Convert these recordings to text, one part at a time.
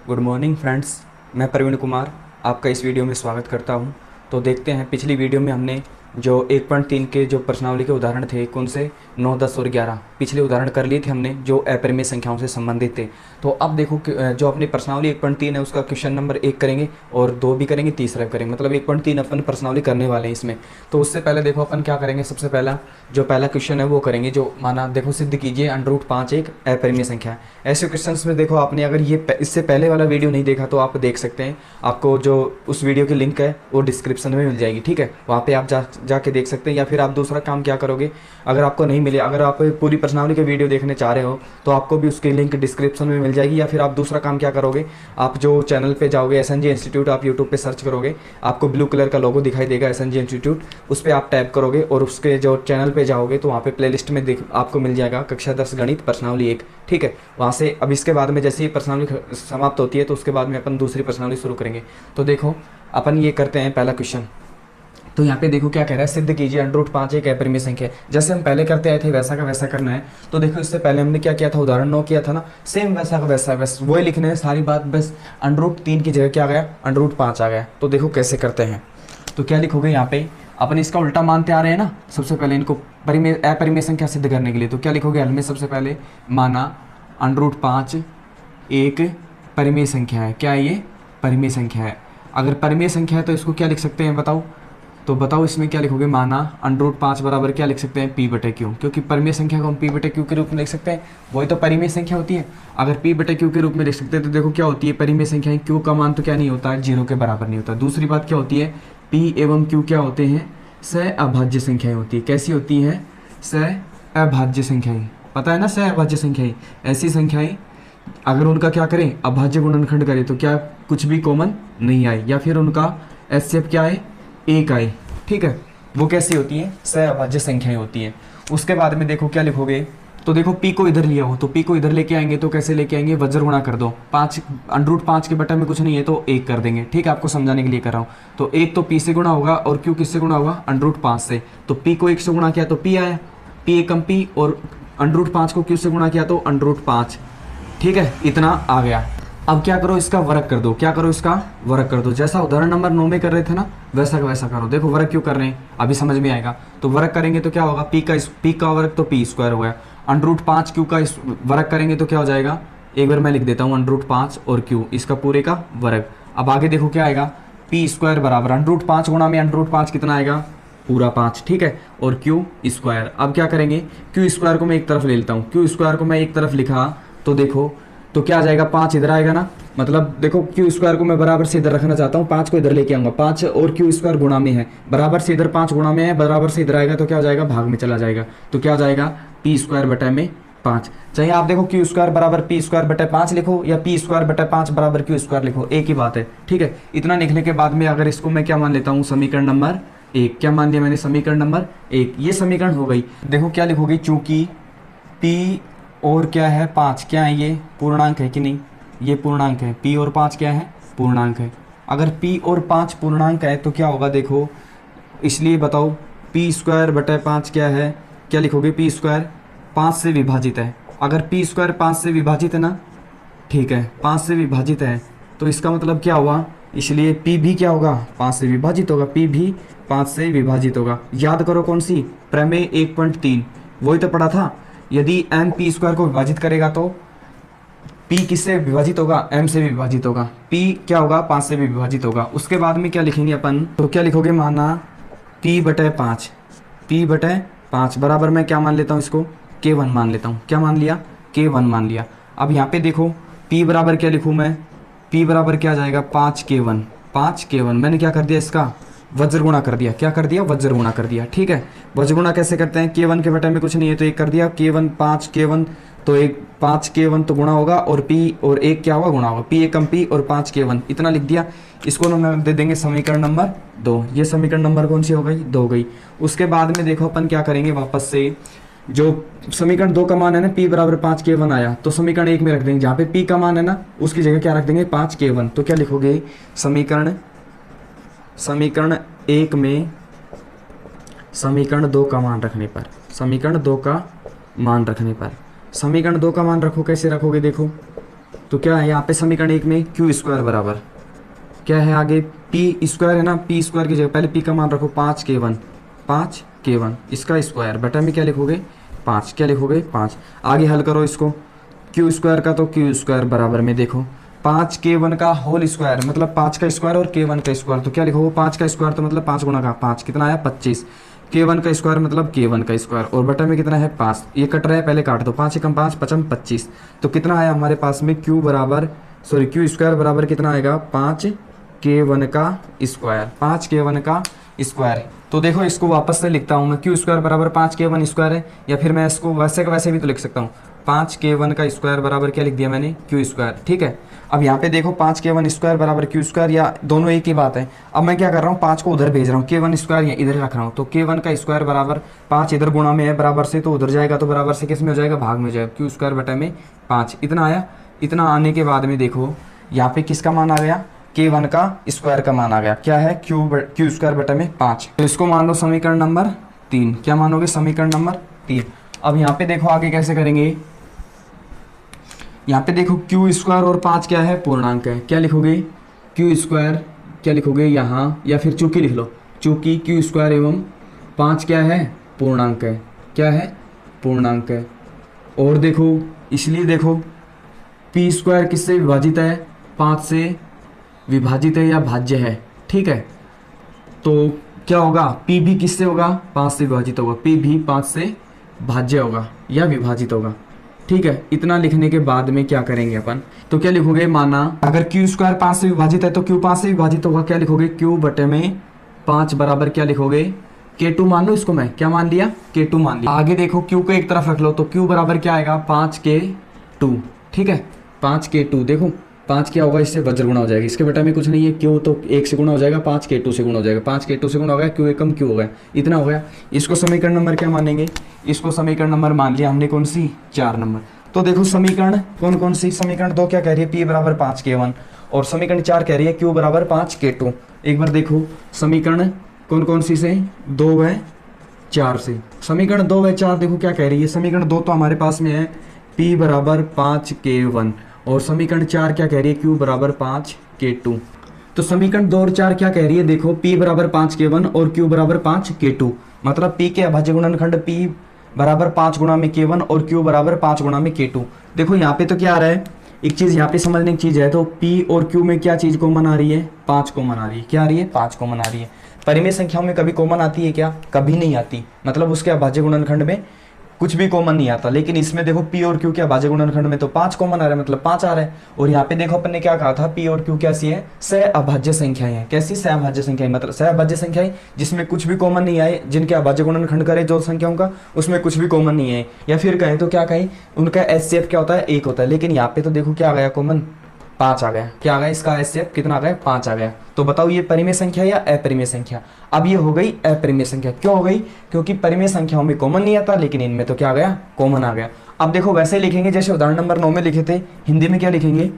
Good morning friends, मैं प्रवीण कुमार आपका इस वीडियो में स्वागत करता हूं। तो देखते हैं, पिछली वीडियो में हमने जो 1.3 के जो प्रश्नावली के उदाहरण थे, कौन से 9, 10 और 11 पिछले उदाहरण कर लिए थे हमने, जो अपरिमेय संख्याओं से संबंधित थे। तो अब देखो जो अपनी प्रश्नावली 1.3 है उसका क्वेश्चन नंबर 1 करेंगे और 2 भी करेंगे, तीसरा भी करेंगे, मतलब 1.3 अपन प्रश्नावली करने वाले हैं इसमें। तो उससे पहले देखो अपन क्या करेंगे, सबसे पहला जो पहला क्वेश्चन है वो करेंगे, जो माना देखो सिद्ध कीजिए √5 एक अपरिमेय संख्या है। ऐसे क्वेश्चंस में देखो आपने अगर ये इससे पहले वाला वीडियो नहीं देखा तो आप देख सकते हैं, आपको जो उस वीडियो की लिंक है वो डिस्क्रिप्शन में मिल जाएगी, ठीक है, वहाँ पे आप जाके देख सकते हैं। या फिर आप दूसरा काम क्या करोगे, अगर आपको नहीं मिले, अगर आप पूरी प्रश्नावली के वीडियो देखने चाह रहे हो तो आपको भी उसकी लिंक डिस्क्रिप्शन में मिल जाएगी। या फिर आप दूसरा काम क्या करोगे, आप जो चैनल पे जाओगे SNG इंस्टीट्यूट, आप यूट्यूब पे सर्च करोगे, आपको ब्लू कलर का लोगो दिखाई देगा SNG इंस्टीट्यूट, उस पर आप टैप करोगे और उसके जो चैनल पे जाओगे तो वहाँ पे प्लेलिस्ट में आपको मिल जाएगा कक्षा 10 गणित प्रश्नावली 1, ठीक है। वहाँ से अब इसके बाद में जैसे ही प्रश्नावली समाप्त होती है तो उसके बाद में अपन दूसरी प्रश्नावली शुरू करेंगे। तो देखो अपन ये करते हैं पहला क्वेश्चन। तो यहाँ पे देखो क्या कह रहा है, सिद्ध कीजिए √5 एक अपरिमेय संख्या है। जैसे हम पहले करते आए थे वैसा का वैसा करना है। तो देखो इससे पहले हमने क्या किया था, उदाहरण 9 किया था ना, सेम वैसा का वैसा, बस वही लिखने है सारी बात, बस √3 की जगह क्या आ गया, √5 आ गया। तो देखो कैसे करते हैं, तो क्या लिखोगे यहाँ पे, अपन इसका उल्टा मानते आ रहे हैं ना। सबसे पहले इनको अपरिमेय संख्या सिद्ध करने के लिए तो क्या लिखोगे, हल में सबसे पहले माना √5 एक परिमेय संख्या है। क्या है ये, परिमेय संख्या है। अगर परिमेय संख्या है तो इसको क्या लिख सकते हैं बताओ, तो बताओ इसमें क्या लिखोगे, माना √5 बराबर क्या लिख सकते हैं, P/Q, क्योंकि परिमेय संख्या को हम P/Q के रूप में लिख सकते हैं, वही तो परिमेय संख्या होती है। अगर P/Q के रूप में लिख सकते हैं तो देखो क्या होती है, परिमेय संख्या Q का मान तो क्या नहीं होता है, 0 के बराबर नहीं होता। दूसरी बात क्या होती है, P एवं Q क्या होते हैं, सहअभाज्य संख्याएं होती है। कैसी होती हैं, सहअभाज्य संख्याएं, पता है ना, सहअभाज्य संख्याएं ऐसी संख्याएं अगर उनका क्या करें, अभाज्य गुणनखंड करें तो क्या कुछ भी कॉमन नहीं आए, या फिर उनका HCF क्या है, 1 आए, ठीक है। वो कैसी होती है, सहअभाज्य संख्याएं होती हैं। उसके बाद में देखो क्या लिखोगे, तो देखो P को इधर लिया हो तो P को इधर लेके आएंगे, तो कैसे लेके आएंगे, वज्र गुणा कर दो, 5 √5 के बटा में कुछ नहीं है तो 1 कर देंगे, ठीक है, आपको समझाने के लिए कर रहा हूँ। तो 1 तो P से गुणा होगा और Q किससे गुणा होगा, √5 से। तो P को 1 से गुणा किया तो P आया, P एकम P, और √5 को Q से गुणा किया तो √5, ठीक है, इतना आ गया। अब क्या करो, इसका वर्ग कर दो, क्या करो, इसका वर्ग कर दो। जैसा उदाहरण नंबर 9 में कर रहे थे ना वैसा का वैसा करो। देखो वर्ग क्यों कर रहे हैं अभी समझ में आएगा। तो वर्ग करेंगे तो क्या होगा, P का वर्ग तो P² हो गया, √5 Q का वर्ग करेंगे तो क्या हो जाएगा, एक बार मैं लिख देता हूँ, √5 और Q इसका पूरे का वर्ग। अब आगे देखो क्या आएगा, P² बराबर √5 गुणा में √5 कितना आएगा, पूरा 5, ठीक है, और Q²। अब क्या करेंगे, Q² को मैं एक तरफ ले लेता हूँ, Q² को मैं एक तरफ लिखा तो देखो तो क्या आ जाएगा, 5 इधर आएगा ना, मतलब देखो Q² को मैं बराबर से इधर रखना चाहता हूँ, 5 को इधर लेके आऊंगा, 5 और Q² गुणा में है, बराबर से इधर 5 गुणा में है, बराबर से इधर आएगा तो क्या हो जाएगा, भाग में चला जाएगा। तो क्या हो जाएगा, P² बटा में 5। चाहे आप देखो Q² बराबर P² बटा 5 लिखो या P² बटा 5 बराबर Q² लिखो, एक ही बात है, ठीक है। इतना लिखने के बाद में अगर इसको मैं क्या मान लेता हूँ, समीकरण नंबर 1, क्या मान लिया मैंने, समीकरण नंबर 1, ये समीकरण हो गई। देखो क्या लिखोगे, चूंकि P और क्या है 5, क्या है ये, पूर्णांक है कि नहीं, ये पूर्णांक है, P और 5 क्या है, पूर्णांक है। अगर P और 5 पूर्णांक है तो क्या होगा, देखो इसलिए बताओ P² बटा 5 क्या है, क्या लिखोगे, P² 5 से विभाजित है। अगर P² 5 से विभाजित है ना, ठीक है, 5 से विभाजित है तो इसका मतलब क्या हुआ, इसलिए P भी क्या होगा, 5 से विभाजित होगा, P भी 5 से विभाजित होगा। याद करो कौन सी, प्रमेय 1.3, वही तो पढ़ा था। यदि m P² को विभाजित करेगा तो P किससे विभाजित होगा, m से विभाजित होगा, P क्या होगा, 5 से भी विभाजित होगा। उसके बाद में क्या लिखेंगे अपन, तो क्या लिखोगे, माना P/5, P/5 बराबर मैं क्या मान लेता हूँ, इसको K1 मान लेता हूँ। क्या मान लिया, K1 मान लिया। अब यहाँ पे देखो P बराबर क्या लिखूँ मैं, P बराबर क्या आ जाएगा, 5K1। मैंने क्या कर दिया, इसका वज्र गुणा कर दिया, क्या कर दिया, वज्र गुणा कर दिया, ठीक है। वज्र गुणा कैसे करते हैं, K1 के बटे में कुछ नहीं है तो 1 कर दिया, K1 5K1 तो 5K1 तो गुणा होगा और P और 1 क्या होगा, गुणा होगा, P एकम P और 5K1, इतना लिख दिया। इसको हम दे देंगे समीकरण नंबर 2। ये समीकरण नंबर कौन सी हो गई, 2 गई। उसके बाद में देखो अपन क्या करेंगे, वापस से जो समीकरण 2 का मान है ना, P बराबर 5K1 आया तो समीकरण 1 में रख देंगे, जहाँ पे P का मान है ना उसकी जगह क्या रख देंगे, 5K1। तो क्या लिखोगे, समीकरण 1 में समीकरण 2 का मान रखने पर, समीकरण 2 का मान रखने पर, समीकरण 2 का मान रखो, कैसे रखोगे, देखो तो क्या है यहाँ पे समीकरण 1 में क्यू स्क्वायर बराबर क्या है, आगे पी स्क्वायर है ना, पी स्क्वायर की जगह पहले पी का मान रखो 5k1, 5k1 इसका स्क्वायर बटा में क्या लिखोगे 5, क्या लिखोगे 5। आगे हल करो इसको, क्यू स्क्वायर का तो क्यू स्क्वायर बराबर में देखो 5k1 का होल स्क्वायर मतलब 5 का स्क्वायर और k1 का स्क्वायर, तो क्या लिखोगे 5 का स्क्वायर तो मतलब 5 गुणा का 5 कितना आया 25, k1 का स्क्वायर मतलब k1 का स्क्वायर और बटा में कितना है 5, ये कट रहा है पहले काट दो, 5 एकम 5 पचम 25, तो कितना आया हमारे पास में क्यू स्क्वायर बराबर कितना आएगा 5k1 का स्क्वायर, 5k1 का स्क्वायर। तो देखो इसको वापस से लिखता हूँ मैं, क्यू स्क्वायर बराबर 5k1 स्क्वायर है, या फिर मैं इसको वैसे का वैसे भी तो लिख सकता हूँ 5k1 का स्क्वायर बराबर क्या लिख दिया मैंने क्यू स्क्वायर, ठीक है। अब यहाँ पे देखो 5k1 स्क्वायर बराबर क्यू स्क्वायर, या दोनों एक ही बात है। अब मैं क्या कर रहा हूँ 5 को उधर भेज रहा हूँ, k1 स्क्वायर या इधर रख रहा हूँ, तो k1 का स्क्वायर बराबर 5 इधर गुणा में है बराबर से, तो उधर जाएगा तो बराबर से किस में हो जाएगा भाग में हो जाएगा, क्यू स्क्वायर बटा में 5 इतना आया। इतना आने के बाद में देखो यहाँ पे किसका मान आ गया k1 का स्क्वायर का मान आ गया, क्या है क्यू स्क्वायर बटा में 5, तो इसको मान लो समीकरण नंबर 3, क्या मानोगे समीकरण नंबर 3। अब यहाँ पे देखो आगे कैसे करेंगे, यहाँ पे देखो क्यू स्क्वायर और 5 क्या है पूर्णांक है, क्या लिखोगे क्यू स्क्वायर क्या लिखोगे यहाँ, या फिर चूंकि लिख लो, चूंकि क्यू स्क्वायर एवं 5 क्या है पूर्णांक है, क्या है पूर्णांक है। और देखो इसलिए देखो पी स्क्वायर किससे विभाजित है 5 से विभाजित है या भाज्य है, ठीक है। तो क्या होगा पी भी किससे होगा 5 से विभाजित होगा, पी भी 5 से भाज्य होगा या विभाजित होगा, ठीक है। इतना लिखने के बाद में क्या करेंगे अपन, तो क्या लिखोगे माना अगर क्यू स्क्वायर 5 से विभाजित है तो क्यू 5 से विभाजित होगा, क्या लिखोगे क्यू बटे में 5 बराबर क्या लिखोगे k2 मान लो, इसको मैं क्या मान लिया k2 मान लिया। आगे देखो क्यू को एक तरफ रख लो, तो क्यू बराबर क्या आएगा 5k2, ठीक है 5k2। देखो 5 क्या होगा इससे वज्र गुणा हो जाएगा, इसके बेटा में कुछ नहीं है, क्यू तो 1 से गुणा हो जाएगा, 5k2 से गुणा हो जाएगा, 5k2 से गुणा हो गया, क्यू एकम क्यू हो गया, इतना हो गया। इसको समीकरण नंबर क्या मानेंगे, इसको समीकरण नंबर मान लिया हमने कौन सी 4 नंबर। तो देखो समीकरण कौन कौन सी, समीकरण 2 क्या कह रही है p बराबर 5k1 और समीकरण 4 कह रही है q बराबर 5k2। एक बार देखो समीकरण कौन कौन सी से 2 व 4 से, समीकरण 2 व 4 देखो क्या कह रही है, समीकरण 2 तो हमारे पास में है p बराबर 5k1 और समीकरण 4 क्या कह रही है q बराबर 5k2। तो समीकरण 2 और 4 क्या कह रही है, देखो p बराबर 5k1 और q बराबर 5k2, मतलब p के अभाज्य गुणनखंड p बराबर 5 गुणा में k1 और q बराबर 5 गुणा में k2। देखो यहाँ पे तो क्या आ रहा है, एक चीज यहाँ पे समझने की चीज है, तो p और q में क्या चीज कॉमन आ रही है 5 कॉमन आ रही है, क्या आ रही है 5 कॉमन आ रही है। परिमेय संख्याओं में कभी कॉमन आती है क्या, कभी नहीं आती, मतलब उसके अभाज्य गुणनखंड में कुछ भी कॉमन नहीं आता, लेकिन इसमें देखो p और q के अभाज्य गुणनखंड में तो 5 कॉमन आ रहा है, मतलब 5 आ रहा है। और यहाँ पे देखो अपन ने क्या कहा था p और q कैसी है सहअभाज्य संख्याएं हैं, कैसी सहअभाज्य संख्याएं, मतलब सहअभाज्य संख्याएं जिसमें कुछ भी कॉमन नहीं आए, जिनके अभाज्य गुणनखंड करे जो संख्याओं का उसमें कुछ भी कॉमन नहीं है, या फिर कहें तो क्या कहें उनका एचसीएफ क्या होता है 1 होता है। लेकिन यहाँ पे तो देखो क्या आ गया कॉमन 5 आ गया, क्या आ गया इसका एचसीएफ कितना आ गया 5 आ गया। तो बताओ ये परिमेय संख्या या अपरिमेय संख्या, अब ये हो गई अपरिमेय संख्या। क्यों हो गई, क्योंकि परिमेय संख्याओं में कॉमन नहीं आता, लेकिन इनमें तो क्या आ गया कॉमन आ गया। अब देखो वैसे लिखेंगे जैसे उदाहरण नंबर 9 में लिखे थे, हिंदी में क्या लिखेंगे,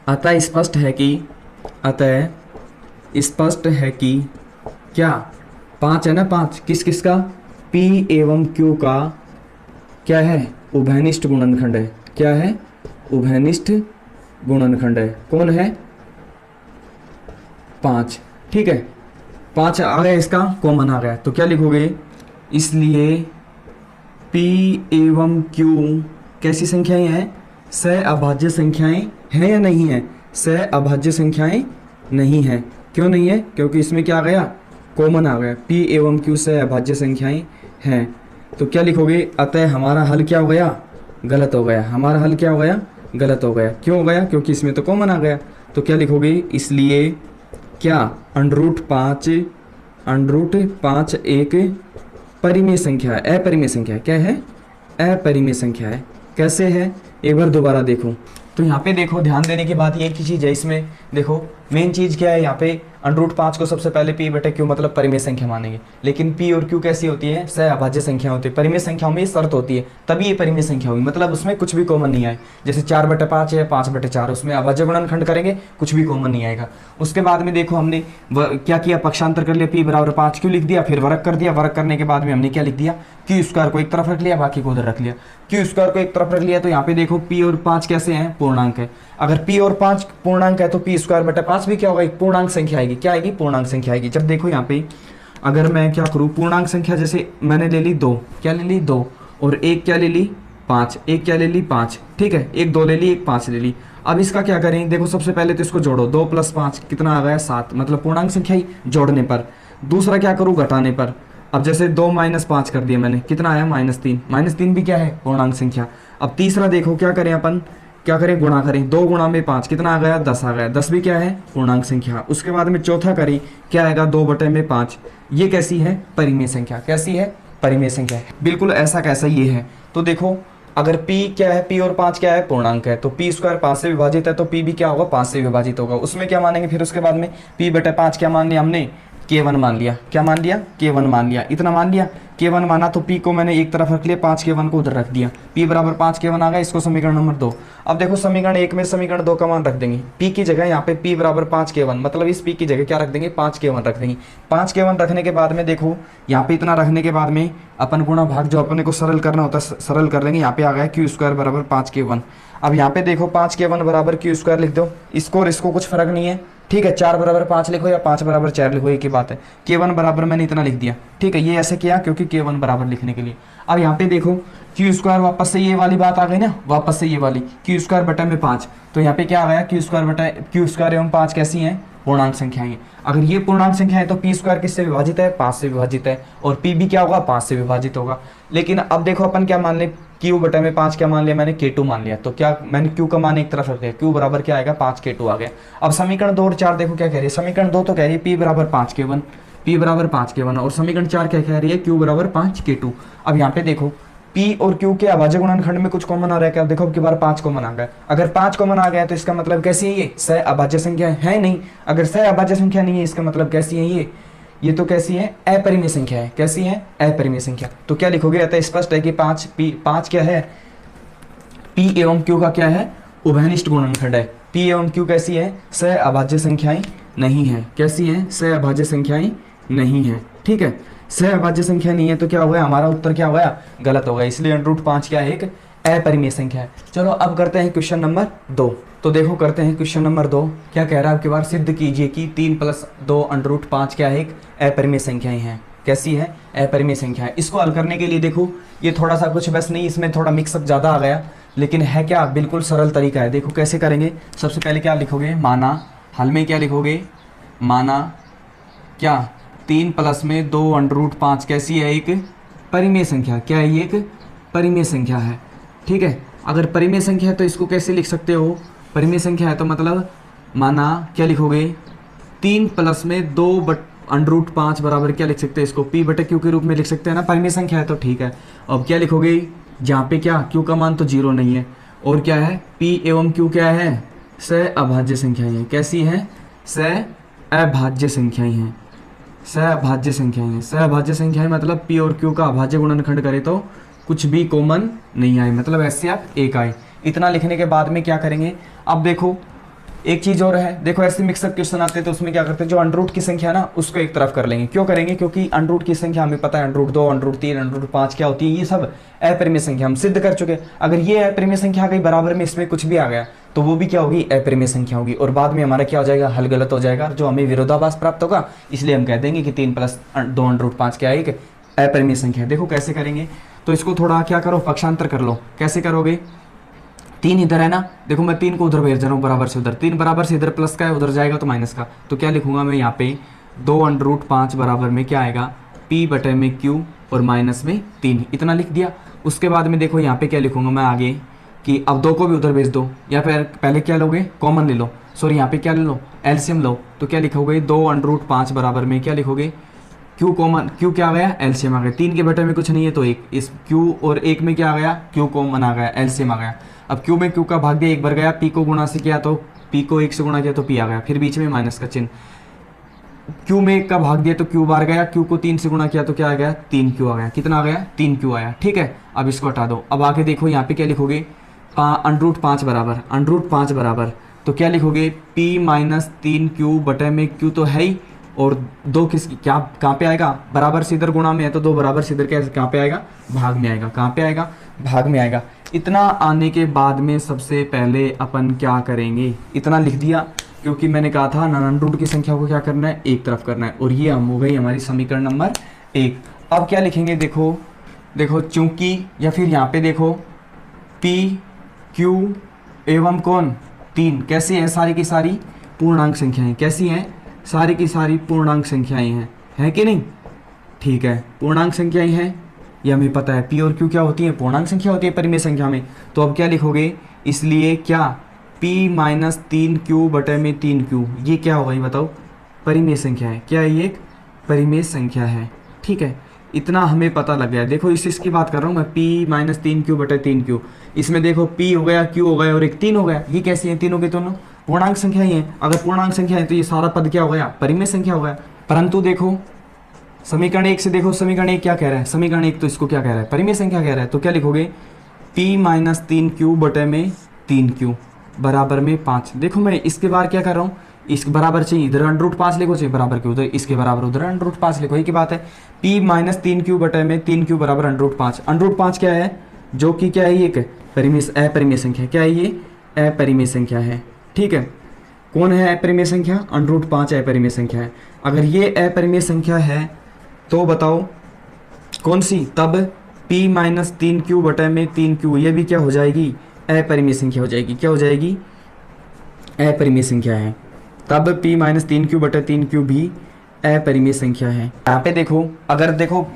अतः स्पष्ट है कि क्या 5 है ना, 5 किस किस का p एवं q का क्या है उभयनिष्ठ गुणनखंड है, क्या है उभयनिष्ठ गुणनखंड है, कौन है 5, ठीक है 5 आ गया, इसका कॉमन आ गया, तो क्या लिखोगे इसलिए p एवं q कैसी संख्याएं हैं सहअभाज्य संख्याएं हैं या नहीं है, सहअभाज्य संख्याएं नहीं है। क्यों नहीं है, क्योंकि इसमें क्या आ गया कॉमन आ गया, p एवं q सहअभाज्य संख्याएं हैं। तो क्या लिखोगे अतः हमारा हल क्या हो गया गलत हो गया, हमारा हल क्या हो गया गलत हो गया। क्यों हो गया, क्योंकि इसमें तो कॉमन आ गया। तो क्या लिखोगे इसलिए क्या √5 एक परिमेय संख्या है, अपरिमेय संख्या है, क्या है अपरिमेय संख्या है। कैसे है एक बार दोबारा देखो, तो यहाँ पे देखो ध्यान देने की बात ये की चीज़ है, इसमें देखो मेन चीज़ क्या है, यहाँ पे √5 को सबसे पहले p बटे q मतलब परिमेय संख्या मानेंगे, लेकिन p और q कैसी होती है, सह अभाज्य संख्या होती है। परिमेय संख्याओं में ये शर्त होती है, तभी ये परिमेय संख्या होगी, मतलब उसमें कुछ भी कॉमन नहीं आए। जैसे 4/5 है, 5/4, उसमें अभाज्य गुणनखंड करेंगे कुछ भी कॉमन नहीं आएगा। उसके बाद में देखो हमने क्या किया, पक्षांतर कर लिया, p बराबर 5 क्यों लिख दिया, फिर वर्ग कर दिया, वर्ग करने के बाद में हमने क्या लिख दिया, q स्क्वायर को एक तरफ रख लिया, बाकी को उधर रख लिया। q स्क्वायर को एक तरफ रख लिया तो यहाँ पे देखो p और 5 कैसे हैं, पूर्णांक है। अगर p और 5 पूर्णांक है तो p स्क्वायर बटा 5 भी क्या होगा, एक पूर्णांक संख्या आएगी। क्या आएगी, पूर्णांक संख्या आएगी। जब देखो यहाँ पे अगर मैं क्या करूँ, पूर्णांक संख्या जैसे मैंने ले ली 2, क्या ले ली 2, और एक क्या ले ली 5, एक क्या ले ली 5, ठीक है, एक 2 ले ली, एक 5 ले ली। अब इसका क्या करें, देखो सबसे पहले तो इसको जोड़ो, 2 + 5 कितना आ गया 7, मतलब पूर्णांक संख्या ही जोड़ने पर। दूसरा क्या करूँ, घटाने पर। अब जैसे 2 - 5 कर दिया मैंने, कितना आया -3, -3 भी क्या है, पूर्णांक संख्या। अब तीसरा देखो क्या करें अपन, क्या करें, गुणा करें, 2 × 5 कितना आ गया 10 आ गया, 10 भी क्या है, पूर्णांक संख्या। उसके बाद में चौथा करें, क्या आएगा 2/5, ये कैसी है, परिमेय संख्या। कैसी है, परिमेय संख्या है, बिल्कुल ऐसा कैसा ये है। तो देखो अगर p क्या है, p और 5 क्या है, पूर्णांक है, तो p स्क्वायर 5 से विभाजित है, तो p भी क्या होगा, 5 से विभाजित होगा। उसमें क्या मानेंगे फिर उसके बाद में, p/5 क्या मान लिया हमने, k1 मान लिया। क्या मान लिया, k1 मान लिया। इतना मान लिया, k1 माना तो p को मैंने एक तरफ रख लिया, 5 k1 को उधर रख दिया, p बराबर 5 k1 आ गया। इसको समीकरण नंबर 2। अब देखो समीकरण 1 में समीकरण 2 का मान रख देंगे, p की जगह यहाँ पे p बराबर 5 k1, मतलब इस p की जगह क्या रख देंगे, 5 k1 रख देंगे। 5 k1 रखने के बाद में देखो यहाँ पे इतना रखने के बाद में अपन गुणा भाग जो अपने को सरल करना होता है सरल कर लेंगे। यहाँ पे आ गया q स्क्वायर बराबर 5 k1। अब यहाँ पे देखो 5 k1 बराबर q स्क्वायर लिख दो, इसको और इसको कुछ फर्क नहीं है, ठीक है। 4 बराबर 5 लिखो या 5 बराबर 4 लिखो, एक ही बात है। k1 बराबर मैंने इतना लिख दिया, ठीक है। ये ऐसे किया क्योंकि k1 बराबर लिखने के लिए। अब यहाँ पे देखो q स्क्वायर, वापस से ये वाली बात आ गई ना, वापस से ये वाली q स्क्वायर बटा में 5, तो यहाँ पे क्या आ गया, q स्क्वायर एवं 5 कैसी हैं, पूर्णांक संख्याएं हैं। अगर ये पूर्णांक संख्या है तो p स्क्वायर किससे विभाजित है, 5 से विभाजित है, और p भी क्या होगा, 5 से विभाजित होगा। लेकिन अब देखो अपन क्या मान ले, q बटा में 5 क्या मान लिया मैंने, k2 मान लिया। तो क्या मैंने q का मान एक तरफ रख दिया, q बराबर क्या आएगा, 5 k2 आ गया। अब समीकरण 2 और 4 देखो क्या कह रही है, समीकरण 2 तो कह रही है p बराबर 5 k1, p बराबर 5 k1, और समीकरण 4 क्या कह रही है, q बराबर 5 k2। अब यहाँ पे देखो p और q के अभाज्य गुणनखंड में कुछ कॉमन आ रहा है क्या, देखो अब की बार 5 कॉमन आ गया। अगर 5 कॉमन आ गया तो इसका मतलब कैसी है, ये सह अभाज्य संख्या है नहीं। अगर सह अभाज्य संख्या नहीं है, इसका मतलब कैसी है, ये तो कैसी है, अपरिमेय संख्या है। कैसी है, अपरिमेय संख्या। तो क्या लिखोगे, अतः स्पष्ट है कि 5 क्या है, p एवं q का क्या है, उभयनिष्ठ गुणनखंड है। p एवं q कैसी है, सह अभाज्य संख्याएं नहीं है। कैसी है, सह अभाज्य संख्याएं नहीं है, ठीक है। सह अभाज्य संख्या नहीं है तो क्या हो गया, हमारा उत्तर क्या हो गया, गलत हो गया। इसलिए √5 क्या है, एक अपरिमेय संख्या है। चलो अब करते हैं क्वेश्चन नंबर 2। तो देखो करते हैं क्वेश्चन नंबर 2, क्या कह रहा है आपके बार, सिद्ध कीजिए कि 3 + 2 √5 क्या है, एक अपरिमेय संख्याएं हैं। कैसी है, अपरिमेय संख्या है। इसको हल करने के लिए देखो ये थोड़ा सा कुछ बस नहीं, इसमें थोड़ा मिक्सअप ज़्यादा आ गया, लेकिन है क्या, बिल्कुल सरल तरीका है। देखो कैसे करेंगे, सबसे पहले क्या लिखोगे, माना, हल में क्या लिखोगे, माना क्या 3 + में 2 √5 कैसी है, एक परिमेय संख्या। क्या है, ये एक परिमेय संख्या है, ठीक है। अगर परिमेय संख्या है तो इसको कैसे लिख सकते हो, परिमेय संख्या है तो मतलब माना क्या लिखोगे, 3 + में 2 √5 बराबर क्या लिख सकते हैं, इसको p बटे q के रूप में लिख सकते हैं ना, परिमेय संख्या है तो ठीक है। अब क्या लिखोगे, जहाँ पे क्या q का मान तो 0 नहीं है, और क्या है, p एवं q क्या है, सह अभाज्य संख्याएं हैं। कैसी है, सह अभाज्य संख्याएं हैं, सह अभाज्य संख्याएं हैं। सह अभाज्य संख्याएं मतलब p और q का अभाज्य गुणनखंड करे तो कुछ भी कॉमन नहीं आए, मतलब ऐसे आप एक आए। इतना लिखने के बाद में क्या करेंगे, अब देखो एक चीज और है, देखो ऐसे मिक्सअप क्वेश्चन आते हैं तो उसमें क्या करते हैं, जो अंडर की संख्या है ना उसको एक तरफ कर लेंगे। क्यों करेंगे, क्योंकि अंडर की संख्या हमें पता है, √2 √3 √5 क्या होती है, ये सब अपरिमेय संख्या हम सिद्ध कर चुके। अगर ये अपरिमेय संख्या आ गई बराबर में इसमें कुछ भी आ गया तो वो भी क्या होगी, अपरिमेय संख्या होगी, और बाद में हमारा क्या हो जाएगा, हल गलत हो जाएगा, जो हमें विरोधाभास प्राप्त होगा। इसलिए हम कह देंगे कि 3 + 2 √5 क्या है, एक अपरिमेय संख्या है। देखो कैसे करेंगे, तो इसको थोड़ा क्या करो, पक्षांतर कर लो। कैसे करोगे, 3 इधर है ना, देखो मैं 3 को उधर भेज रहा हूँ बराबर से उधर, 3 बराबर से इधर प्लस का है, उधर जाएगा तो माइनस का। तो क्या लिखूंगा मैं यहाँ पे, 2 √5 बराबर में क्या आएगा, p बटे में q और माइनस में 3, इतना लिख दिया। उसके बाद में देखो यहाँ पे क्या लिखूंगा मैं आगे, कि अब 2 को भी उधर भेज दो, या फिर पहले क्या लोगे, कॉमन ले लो, सॉरी यहाँ पे क्या ले लो, एलसीएम लो। तो क्या लिखोगे, 2 √5 बराबर में क्या लिखोगे, q कॉमन, q क्या आ गया, एलसीएम आ गया। 3 के बटे में कुछ नहीं है तो 1, इस q और 1 में क्या आ गया, q कॉमन आ गया, एलसीएम आ गया। अब q में q का भाग दिया, 1 बढ़ गया, p को गुणा से किया तो p को 1 से गुणा किया तो p आ गया, फिर बीच में माइनस का चिन्ह। क्यू में का भाग दिया तो क्यू बार गया, क्यू को 3 से गुणा किया तो क्या आ गया, 3 क्यू आ गया। कितना आ गया, 3 क्यू आया। ठीक है, अब इसको हटा दो। अब आके देखो यहाँ पे क्या लिखोगे, √5 बराबर, √5 बराबर तो क्या लिखोगे, p माइनस 3 क्यू बटे में क्यू तो है ही, और 2 किस क्या कहाँ पे आएगा, बराबर से इधर गुणा में है तो 2 बराबर से इधर क्या कहाँ पे आएगा, भाग में आएगा। कहाँ पे आएगा, भाग में आएगा। इतना आने के बाद में सबसे पहले अपन क्या करेंगे, इतना लिख दिया क्योंकि मैंने कहा था नॉन रूट की संख्या को क्या करना है, एक तरफ करना है, और ये हम हो गई हमारी समीकरण नंबर 1। अब क्या लिखेंगे, देखो देखो चूंकि, या फिर यहाँ पे देखो p q एवं कौन 3 कैसी हैं, सारी की सारी पूर्णांक संख्याएं। कैसी हैं, सारी की सारी पूर्णांक संख्याएं हैं, है कि नहीं। ठीक है, पूर्णांक संख्याएं हैं, ये हमें पता है। p और q क्या होती है, पूर्णांक संख्या होती है परिमेय संख्या में। तो अब क्या लिखोगे, इसलिए क्या p माइनस 3q बटे में 3q, ये क्या होगा ये बताओ, परिमेय संख्या है। क्या है, ये एक परिमेय संख्या है। ठीक है, इतना हमें पता लग गया। देखो इसकी बात कर रहा हूँ मैं, p माइनस 3q बटे 3q। इसमें देखो p हो गया, q हो गया और एक 3 हो गया। ये कैसी है, तीनों के दोनों पूर्णांक संख्या ही है। अगर पूर्णांक संख्या है तो ये सारा पद क्या हो गया, परिमेय संख्या हो गया। परंतु देखो समीकरण 1 से देखो, समीकरण 1 क्या कह रहा है, समीकरण 1 तो इसको क्या कह रहा है, परिमेय संख्या कह रहा है। तो क्या लिखोगे, p माइनस 3q बटे में 3q बराबर में 5। देखो मैं इसके बार क्या कर रहा हूँ, इसके बराबर चाहिए इधर √5 लिखो, चाहिए बराबर के उधर, इसके बराबर उधर √5 लिखो। एक ही बात है, p माइनस 3q बटे में 3q बराबर √5। √5 क्या है, जो कि क्या है, ये अपरिमेय संख्या। क्या है, ये अपरिमेय संख्या है। ठीक है, कौन है अपरिमेय संख्या, √5 अपरिमेय संख्या है। अगर ये अपरिमेय संख्या है तो बताओ कौन सी, तब p माइनस 3q बटे में 3q ये भी क्या हो जाएगी, अपरिमेय संख्या हो जाएगी। क्या हो जाएगी, अपरिमेय संख्या है। तब p माइनस 3q बटे 3q भी अपरिमेय संख्या है। यहाँ पे देखो, अगर देखो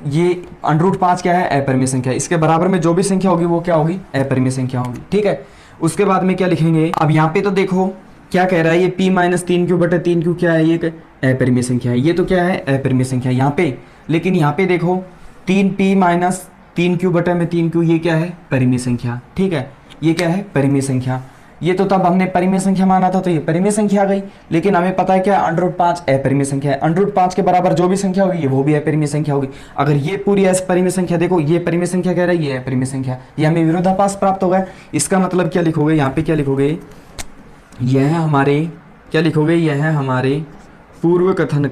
ये √5 क्या है, अपरिमेय संख्या। इसके बराबर में जो भी संख्या होगी वो क्या होगी, अपरिमेय संख्या होगी। ठीक है, उसके बाद में क्या लिखेंगे, अब यहाँ पे तो देखो क्या कह रहा है, ये p माइनस 3q बटे 3q क्या है, ये अपरिमेय संख्या है। ये तो क्या है, अपरिमेय संख्या यहाँ पे। लेकिन यहाँ पे देखो 3p माइनस 3q बटे में 3q ये क्या है, परिमेय संख्या। ठीक है, ये क्या है, परिमेय संख्या। ये तो तब हमने परिमेय संख्या माना था तो ये परिमेय संख्या आ गई। लेकिन हमें पता है क्या, √5 अपरिमेय संख्या है। √5 के बराबर जो भी संख्या होगी वो भी अपरिमेय संख्या होगी। अगर ये पूरी परिमेय संख्या, देखो ये परिमेय संख्या कह रहा है, ये अपरिमेय संख्या, ये हमें विरोधाभास प्राप्त होगा। इसका मतलब क्या लिखोगे, यहाँ पे क्या लिखोगे, यह हमारे क्या लिखोगे, यह हमारे पूर्व कथन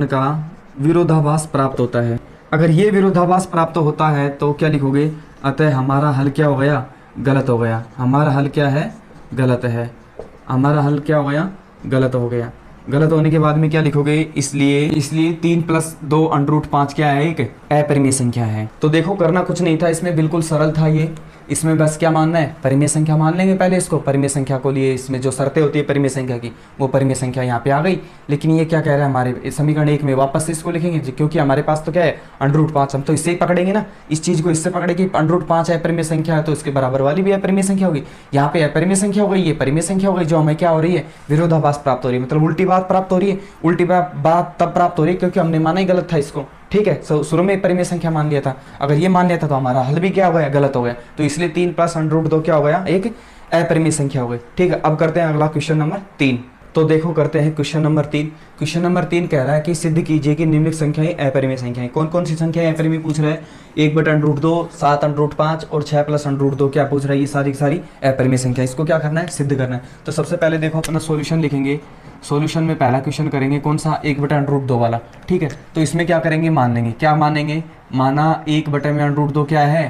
का विरोधाभास प्राप्त होता है। अगर ये विरोधाभास प्राप्त होता है तो क्या लिखोगे, अतः हमारा हल क्या हो गया, गलत हो गया। हमारा हल क्या है, गलत है। हमारा हल क्या हो गया, गलत हो गया। गलत होने के बाद में क्या लिखोगे, इसलिए 3 + 2 √5 क्या है, एक अपरिमेय संख्या है। तो देखो करना कुछ नहीं था इसमें, बिल्कुल सरल था ये। इसमें बस क्या मानना है, परिमेय संख्या मान लेंगे पहले इसको। परिमेय संख्या को लिए इसमें जो शर्तें होती है परिमेय संख्या की, वो परिमेय संख्या यहाँ पे आ गई। लेकिन ये क्या कह रहा है, हमारे समीकरण 1 में वापस से इसको लिखेंगे, क्योंकि हमारे पास तो क्या है √5, हम तो इससे ही पकड़ेंगे ना, इस चीज़ को इससे पकड़ेंगे। √5 अपरिमेय संख्या है तो इसके बराबर वाली भी अपरिमेय संख्या होगी। यहाँ पे अपरिमेय संख्या हो गई, ये परिमेय संख्या हो गई, जो हमें क्या हो रही है, विरोधाभास प्राप्त हो रही है, मतलब उल्टी बात प्राप्त हो रही है। उल्टी बात तब प्राप्त हो रही है क्योंकि हमने माना ही गलत था इसको। ठीक है, शुरू में परिमेय संख्या मान लिया था। अगर ये मान लिया था तो हमारा हल भी क्या हो गया, गलत हो गया। तो इसलिए 3 + √2 क्या हो गया, एक अपरिमेय संख्या हो गई। ठीक है, अब करते हैं अगला क्वेश्चन नंबर 3। तो देखो करते हैं क्वेश्चन नंबर 3। क्वेश्चन नंबर 3 कह रहा है कि सिद्ध कीजिए कि निम्नलिखित संख्याएं अपरिमेय संख्याएं। कौन कौन सी संख्याएं अपरिमेय पूछ रहा है, 1/√2, 7 √5 और 6 + √2 क्या पूछ रहा है, ये सारी की सारी अपरिमेय संख्या। इसको क्या करना है, सिद्ध करना है। तो सबसे पहले देखो अपना सॉल्यूशन लिखेंगे। सॉल्यूशन में पहला क्वेश्चन करेंगे कौन सा, 1/√2 वाला। ठीक है, तो इसमें क्या करेंगे, मान लेंगे। क्या मानेंगे, माना 1/√2 क्या है,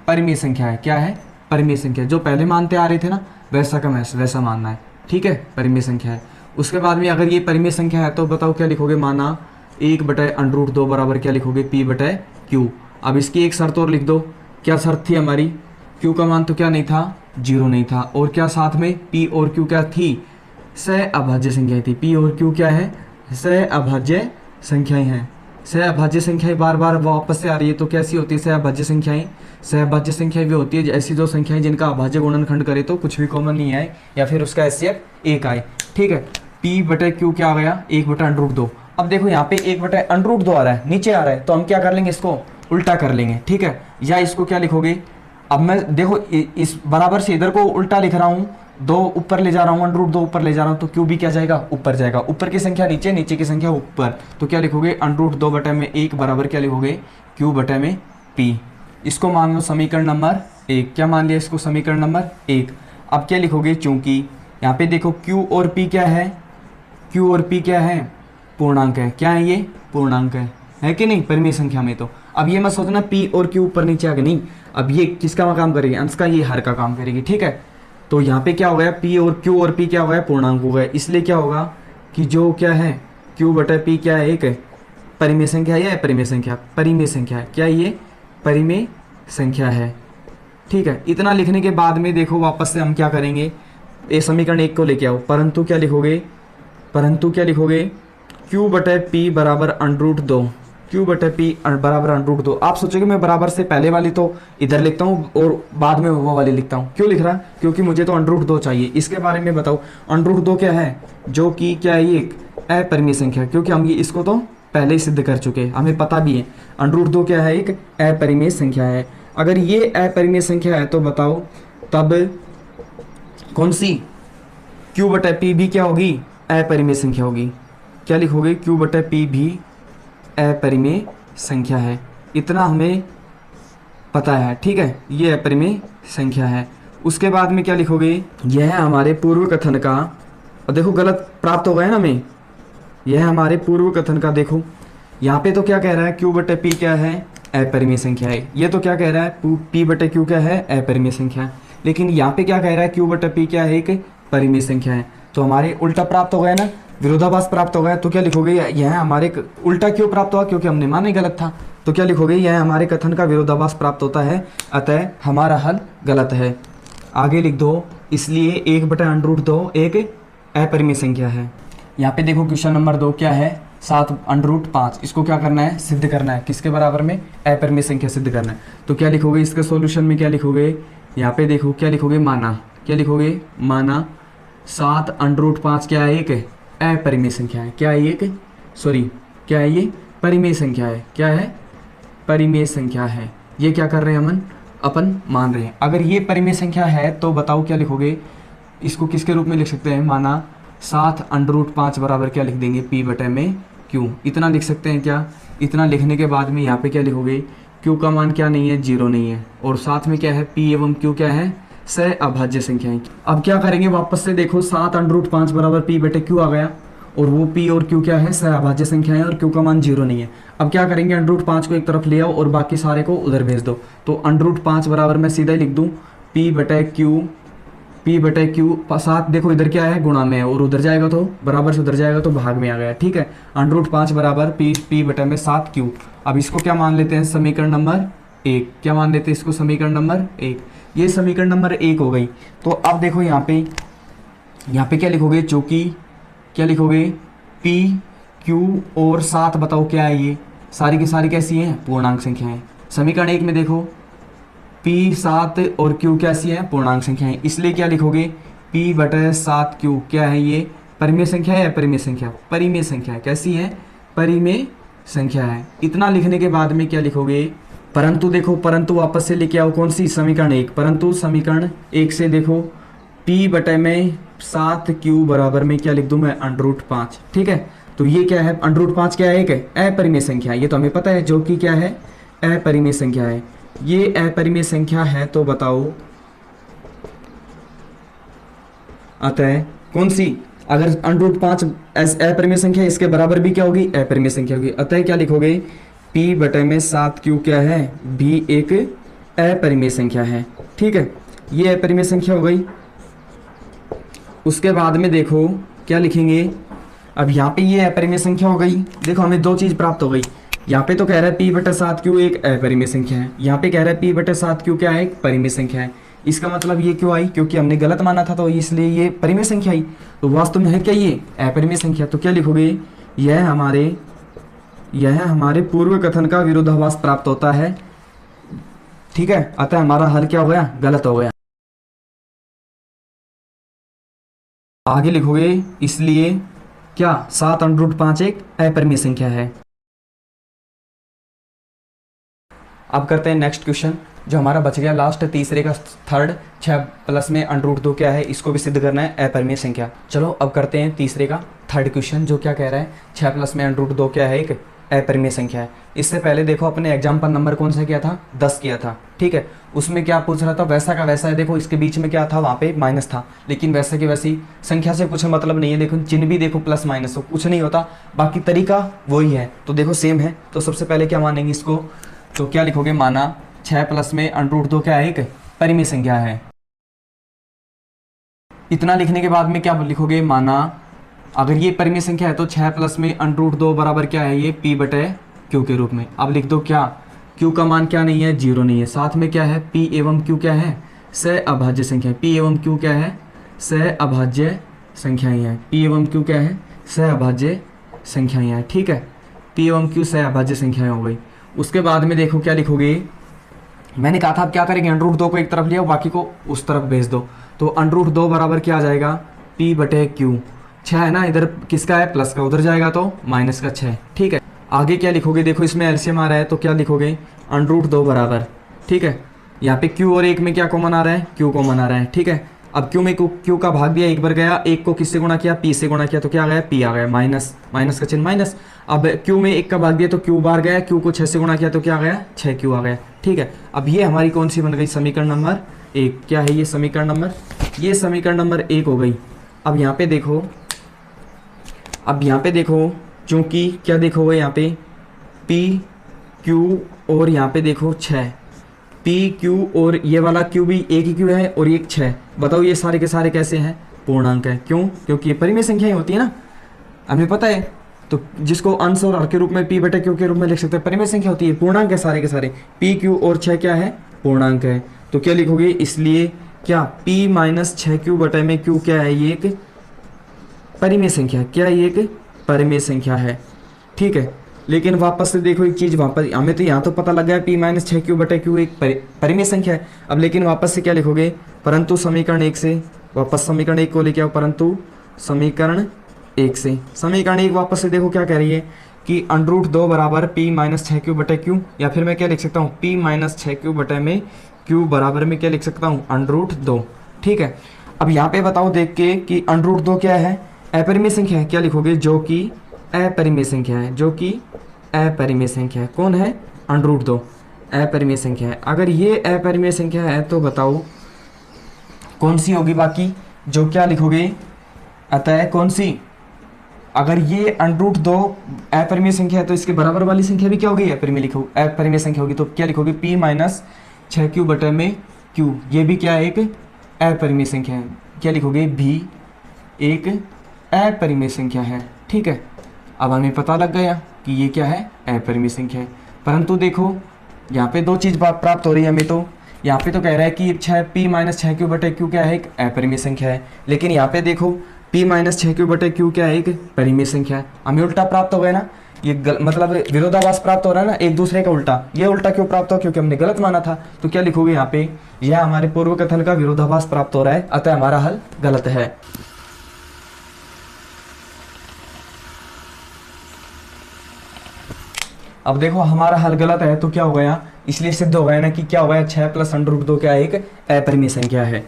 परिमेय संख्या है। क्या है, परिमेय संख्या। जो पहले मानते आ रहे थे ना वैसा का वैसा मानना है। ठीक है, परिमेय संख्या है। उसके बाद में अगर ये परिमेय संख्या है तो बताओ क्या लिखोगे, माना 1/√2 बराबर क्या लिखोगे, p/q। अब इसकी एक शर्त और लिख दो। क्या शर्त थी हमारी, q का मान तो क्या नहीं था, 0 नहीं था, और क्या साथ में p और q क्या थी, सहअभाज्य संख्याएं थी। p और q क्या है, सहअभाज्य संख्याएं हैं। सहअभाज्य संख्याएं बार बार वापस से आ रही है तो कैसी होती है सहअभाज्य संख्याएं, सहअभाज्य संख्याएं भी होती है ऐसी दो संख्याएं जिनका अभाज्य गुणनखंड करे तो कुछ भी कॉमन नहीं आए या फिर उसका HCF 1 आए। ठीक है, p/q क्या आ गया, 1/√2। अब देखो यहाँ पे 1/√2 आ रहा है, नीचे आ रहा है, तो हम क्या कर लेंगे, इसको उल्टा कर लेंगे। ठीक है, या इसको क्या लिखोगे, अब मैं देखो इस बराबर से इधर को उल्टा लिख रहा हूँ दो ऊपर ले जा रहा हूँ, अंडर रूट 2 ऊपर ले जा रहा हूँ, तो क्यू भी क्या जाएगा, ऊपर जाएगा। ऊपर की संख्या नीचे, नीचे की संख्या ऊपर, तो क्या लिखोगे, अंडर रूट 2 बटे में 1 बराबर क्या लिखोगे, क्यू बटे में पी। इसको मान लो समीकरण नंबर 1। क्या मान लिया इसको, समीकरण नंबर 1। अब क्या लिखोगे, चूंकि यहाँ पे देखो क्यू और पी क्या है, क्यू और पी क्या है, पूर्णांक है। क्या है ये, पूर्णांक है कि नहीं, परिमेय संख्या में। तो अब ये मत सोचना पी और क्यू ऊपर नीचे आ गए, नहीं, अब ये किसका काम करेगी, अंश का, ये हर का काम करेगी, ठीक है। तो यहाँ पे क्या हो गया, पी और क्यू और पी क्या हो गया, पूर्णांक हो गया। इसलिए क्या होगा कि जो क्या है, क्यू बटा पी क्या है, एक है परिमेय संख्या है या परिमेय संख्या, परिमेय संख्या है। क्या ये परिमेय संख्या है, ठीक है। इतना लिखने के बाद में देखो वापस से हम क्या करेंगे, ये समीकरण 1 को लेके आओ, परंतु क्या लिखोगे, परंतु क्या लिखोगे, क्यू बटे पी बराबर अंडर रूट 2, क्यू बटे पी बराबर अंडर रूट 2। आप सोचोगे मैं बराबर से पहले वाली तो इधर लिखता हूँ और बाद में वो वाली लिखता हूँ, क्यों लिख रहा, क्योंकि मुझे तो अंडर रूट 2 चाहिए। इसके बारे में बताओ, अंडर रूट 2 क्या है, जो कि क्या है, एक अपरिमेय संख्या, क्योंकि हम ये इसको तो पहले ही सिद्ध कर चुके हैं, हमें पता भी है अंडर रूट 2 क्या है, एक अपरिमेय संख्या है। अगर ये अपरिमेय संख्या है तो बताओ तब कौन सी, क्यू बटे पी भी क्या होगी, अपरिमेय संख्या होगी। क्या लिखोगे, क्यू बटे पी भी अपरिमेय संख्या है। इतना हमें पता है, ठीक है, ये अपरिमेय संख्या है। उसके बाद में क्या लिखोगे, यह हमारे पूर्व कथन का, और देखो गलत प्राप्त हो गया ना हमें, यह हमारे पूर्व कथन का, देखो यहाँ पे तो क्या कह रहा है, क्यू बटे पी क्या है, अपरिमेय संख्या है। ये तो क्या कह रहा है, पी बटे क्यू क्या है, अपरिमेय संख्या है। लेकिन यहाँ पे क्या कह रहा है, क्यू बटे पी क्या है, एक परिमेय संख्या है। तो हमारे उल्टा प्राप्त हो गया ना, विरोधाभास प्राप्त हो गया। तो क्या लिखोगे, यह हमारे उल्टा क्यों प्राप्त हुआ, क्योंकि हमने माना ही गलत था। तो क्या लिखोगे, यह हमारे कथन का विरोधाभास प्राप्त होता है, अतः हमारा हल गलत है। आगे लिख दो, इसलिए 1 बटा अंडर रूट 2 एक अपरिमेय संख्या है। यहाँ पे देखो क्वेश्चन नंबर 2 क्या है, 7 अंडर रूट 5, इसको क्या करना है, सिद्ध करना है, किसके बराबर में, अपरिमेय संख्या सिद्ध करना है। तो क्या लिखोगे, इसके सॉल्यूशन में क्या लिखोगे, यहाँ पे देखो क्या लिखोगे, माना, क्या लिखोगे, माना 7 अंडर रूट 5 क्या है, एक अपरिमेय संख्या है। क्या है, एक सॉरी क्या है, ये परिमेय संख्या है। क्या है, परिमेय संख्या है। ये क्या कर रहे हैं, अपन मान रहे हैं। अगर ये परिमेय संख्या है तो बताओ क्या लिखोगे, इसको किसके रूप में लिख सकते हैं, माना 7 अंडर रूट 5 बराबर क्या लिख देंगे, पी बटे में क्यू। इतना लिख सकते हैं क्या। इतना लिखने के बाद में यहाँ पे क्या लिखोगे, क्यू का मान क्या नहीं है, 0 नहीं है, और साथ में क्या है, पी एवं क्यू क्या है, सह अभाज्य संख्याएं। अब क्या करेंगे, वापस से देखो 7 अंडर रूट 5 बराबर पी बटे क्यू आ गया, और वो पी और क्यू क्या है, सह अभाज्य संख्याएं, और क्यू का मान 0 नहीं है। अब क्या करेंगे, अंडर रूट 5 को एक तरफ ले आओ और बाकी सारे को उधर भेज दो। तो अंडर रूट 5 बराबर मैं सीधा ही लिख दूँ पी बटे क्यू, पी बटे क्यू 7, देखो इधर क्या है, गुणा में है, और उधर जाएगा तो बराबर से उधर जाएगा तो भाग में आ गया, ठीक है। अंडर रूट 5 बराबर पी बटे में 7 क्यू। अब इसको क्या मान लेते हैं, समीकरण नंबर 1। क्या मान लेते हैं इसको, समीकरण नंबर 1। ये समीकरण नंबर 1 हो गई। तो अब देखो यहाँ पे क्या लिखोगे, चूंकि क्या लिखोगे, पी क्यू और 7, बताओ क्या है, ये सारी की सारी कैसी हैं, पूर्णांक संख्याएं। समीकरण 1 में देखो P 7 और Q कैसी है, पूर्णांक संख्या है। इसलिए क्या लिखोगे, P बटे 7 Q क्या है, ये परिमेय संख्या है या परिमेय संख्या, परिमेय संख्या है। कैसी है, परिमेय संख्या है। इतना लिखने के बाद में क्या लिखोगे, परंतु देखो, परंतु वापस से लेके आओ, कौन सी, समीकरण 1। परंतु समीकरण 1 से देखो P बटे में 7 Q बराबर में क्या लिख दूं मैं, अंडर रूट 5, ठीक है। तो ये क्या है, अंडर रूट 5 क्या है, एक अपरिमेय संख्या है, ये तो हमें पता है, जो कि क्या है, अपरिमेय संख्या है। ये अपरिमेय संख्या है, तो बताओ अतः कौन सी, अगर अंडर रूट 5 अपरिमेय संख्या, इसके बराबर भी क्या होगी, अपरिमेय संख्या होगी। अतः क्या लिखोगे, P बटे में 7 Q क्या है, भी एक अपरिमेय संख्या है, ठीक है। ये अपरिमेय संख्या हो गई। उसके बाद में देखो क्या लिखेंगे, अब यहाँ पे ये अपरिमेय संख्या हो गई। देखो हमें दो चीज प्राप्त हो गई, यहाँ पे तो कह रहा है P बटे 7 Q एक अपरिमेय संख्या है, यहाँ पे कह रहा है P बटे 7 Q क्या है, एक परिमेय संख्या है। इसका मतलब ये क्यों आई, क्योंकि हमने गलत माना था, तो इसलिए ये परिमेय संख्या आई। तो वास्तव में है क्या, ये अपरिमेय संख्या। तो क्या लिखोगे, यह हमारे पूर्व कथन का विरोधाभास प्राप्त होता है, ठीक है। अतः हमारा हल क्या हो गया, गलत हो गया। आगे लिखोगे, इसलिए क्या 7 अंडर रूट 5 एक अपरिमेय संख्या है। अब करते हैं नेक्स्ट क्वेश्चन। जो हमारा बच गया लास्ट तीसरे का थर्ड, 6 प्लस में √2 क्या है, इसको भी सिद्ध करना है अपरिमेय संख्या। चलो अब करते हैं तीसरे का थर्ड क्वेश्चन, जो क्या कह रहा है 6 प्लस में √2 क्या है, एक अपरिमेय संख्या है। इससे पहले देखो अपने एग्जाम्पल नंबर कौन सा किया था, 10 किया था, ठीक है। उसमें क्या पूछ रहा था, वैसा का वैसा है। देखो इसके बीच में क्या था, वहाँ पे माइनस था, लेकिन वैसे की वैसी संख्या से कुछ मतलब नहीं है। देखो चिन्ह भी देखो प्लस माइनस हो, कुछ नहीं होता, बाकी तरीका वही है। तो देखो सेम है, तो सबसे पहले क्या मानेंगे इसको, तो क्या लिखोगे, माना 6 प्लस में √2 क्या है, एक परिमेय संख्या है। इतना लिखने के बाद में क्या लिखोगे, माना अगर ये परिमेय संख्या है तो 6 प्लस में √2 बराबर क्या है, ये P/Q के रूप में। अब लिख दो क्या, Q का मान क्या नहीं है, 0 नहीं है। साथ में क्या है, P एवं Q क्या है, सहअभाज्य संख्या। P एवं Q क्या है, सहअभाज्य संख्याएं हैं। P एवं Q क्या है, सहअभाज्य संख्याएं हैं, ठीक है। P एवं Q सहअभाज्य संख्याएं हो गई। उसके बाद में देखो क्या लिखोगे, मैंने कहा था आप क्या करेंगे, √2 को एक तरफ लिया, बाकी को उस तरफ भेज दो। तो √2 बराबर क्या आ जाएगा, P/Q। 6 है ना, इधर किसका है, प्लस का, उधर जाएगा तो माइनस का 6, ठीक है। आगे क्या लिखोगे, देखो इसमें एलसीएम आ रहा है, तो क्या लिखोगे, √2 बराबर, ठीक है। यहाँ पे Q और 1 में क्या कॉमन आ रहा है, Q कॉमन आ रहा है, ठीक है। अब Q में Q का भाग दिया, एक बार गया, 1 को किससे गुणा किया, P से गुणा किया, तो क्या आ गया, P आ गया, माइनस, माइनस का चिन्ह माइनस। अब Q में 1 का भाग दिया तो Q बार गया, Q को 6 से गुणा किया तो क्या आ गया, 6Q आ गया, ठीक है। अब ये हमारी कौन सी बन गई, समीकरण नंबर 1। क्या है ये समीकरण नंबर, ये समीकरण नंबर 1 हो गई। अब यहाँ पे देखो, अब यहाँ पे देखो, चूंकि क्या देखोगे यहाँ पे P Q और यहाँ पे देखो 6, P Q और ये वाला Q भी एक ही Q है और एक 6। बताओ ये सारे के सारे कैसे हैं, पूर्णांक है। क्यों, क्योंकि ये परिमेय संख्याएं होती है ना, हमें पता है। तो जिसको अंश और हर के रूप में P/Q के रूप में लिख सकते हैं, परिमेय संख्या होती है, पूर्णांक है सारे के सारे। P Q और 6 क्या है, पूर्णांक है। तो क्या लिखोगे, इसलिए क्या P - 6Q/Q क्या है, ये एक परिमेय संख्या, क्या ये एक परिमेय संख्या है, ठीक है। लेकिन वापस से देखो एक चीज़, वापस हमें तो यहाँ तो पता लग गया P - 6Q/Q एक परिमेय संख्या है। अब लेकिन वापस से क्या लिखोगे, परंतु समीकरण 1 से, वापस समीकरण 1 को लेके आओ, परंतु समीकरण 1 से। समीकरण 1 वापस से देखो क्या कह रही है कि √2 बराबर P - 6Q/Q, या फिर मैं क्या लिख सकता हूँ, P - 6Q/Q बराबर में क्या लिख सकता हूँ, √2, ठीक है। अब यहाँ पे बताओ देख के कि √2 क्या है, अपरिमेय संख्या है। क्या लिखोगे, जो कि अपरिमेय संख्या है, जो कि अपरिमेय संख्या है। कौन है, √2 अपरिमेय संख्या है। अगर ये अपरिमेय संख्या है तो बताओ कौन सी होगी बाकी, जो क्या लिखोगे, अतः कौन सी, अगर ये √2 अपरिमेय संख्या है तो इसके बराबर वाली संख्या भी क्या होगी, अपरिमेय लिखो, अपरिमेय संख्या होगी। तो क्या लिखोगे, P - 6Q/Q, ये भी क्या है, एक अपरिमेय संख्या है। क्या लिखोगे, भी एक अपरिमेय संख्या है, ठीक है। अब हमें पता लग गया कि ये क्या है, अपरिमेय संख्या है। परंतु देखो यहाँ पे दो चीज़ प्राप्त हो रही है हमें। तो यहाँ पे तो कह रहा है कि P - 6Q/Q क्या है, एक अपरिमेय संख्या है। लेकिन यहाँ पे देखो P - 6Q/Q क्या है, एक परिमेय संख्या है। हमें उल्टा प्राप्त हो गया ना, ये मतलब विरोधाभास प्राप्त हो रहा है ना, एक दूसरे का उल्टा। ये उल्टा क्यों प्राप्त हो, क्योंकि हमने गलत माना था। तो क्या लिखोगे यहाँ पे, यह हमारे पूर्व कथन का विरोधाभास प्राप्त हो रहा है, अतः हमारा हल गलत है। अब देखो हमारा हल गलत है तो क्या हो गया, इसलिए सिद्ध हो गया ना कि क्या हो गया, 6 + √2 क्या है, एक अपरिमेय संख्या है।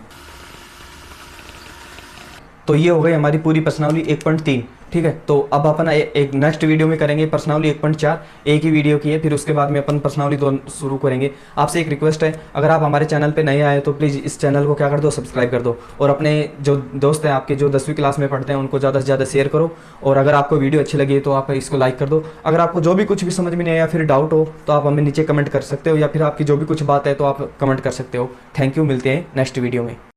तो ये हो गई हमारी पूरी प्रश्नावली 1.3, ठीक है। तो अब अपन एक नेक्स्ट वीडियो में करेंगे प्रश्नावली 1.4, एक ही वीडियो की है, फिर उसके बाद में अपन प्रश्नावली 2 शुरू करेंगे। आपसे एक रिक्वेस्ट है, अगर आप हमारे चैनल पे नए आए तो प्लीज़ इस चैनल को क्या कर दो, सब्सक्राइब कर दो, और अपने जो दोस्त हैं आपके जो 10वीं क्लास में पढ़ते हैं उनको ज़्यादा से ज़्यादा शेयर करो। और अगर आपको वीडियो अच्छी लगी तो आप इसको लाइक कर दो। अगर आपको जो भी कुछ भी समझ में नहीं आया, फिर डाउट हो, तो आप हमें नीचे कमेंट कर सकते हो, या फिर आपकी जो भी कुछ बात है तो आप कमेंट कर सकते हो। थैंक यू, मिलते हैं नेक्स्ट वीडियो में।